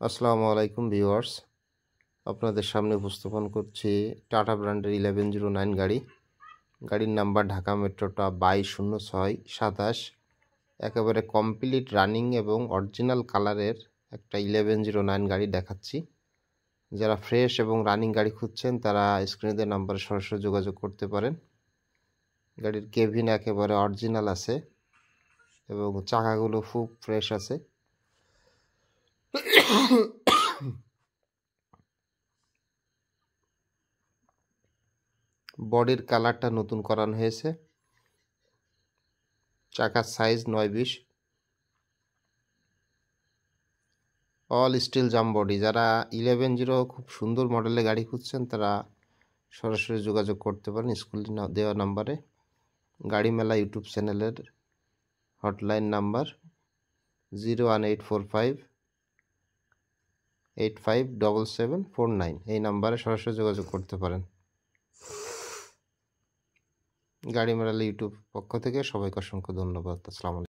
আসসালামু আলাইকুম ভিউয়ার্স, আপনাদের সামনে উপস্থাপন করছি টাটা ব্র্যান্ডের 1109 গাড়ি। গাড়ির নাম্বার ঢাকা মেট্রোটা 220627। একেবারে কমপ্লিট রানিং এবং অরিজিনাল কালারের একটা 1109 গাড়ি দেখাচ্ছি। যারা ফ্রেশ এবং রানিং গাড়ি খুঁজছেন তারা স্ক্রিনে দেওয়া নাম্বারে সরাসরি যোগাযোগ করতে পারেন। গাড়ির কেবিন একেবারে অরিজিনাল আছে এবং চাকাগুলো খুব ফ্রেশ আছে। বডির কালারটা নতুন করানো হয়েছে। চাকার সাইজ 9-20, অল স্টিল জাম বডি। যারা 11 খুব সুন্দর মডেলের গাড়ি খুঁজছেন তারা সরাসরি যোগাযোগ করতে পারেন স্ক্রিনে দেওয়া নাম্বারে। গাড়ি মেলা ইউটিউব চ্যানেলের হটলাইন নাম্বার 01845857749, এই নাম্বারে সরাসরি যোগাযোগ করতে পারেন। গাড়ি মেলা ইউটিউব পক্ষ থেকে সবাইকে অসংখ্য ধন্যবাদ। আসসালামু আলাইকুম।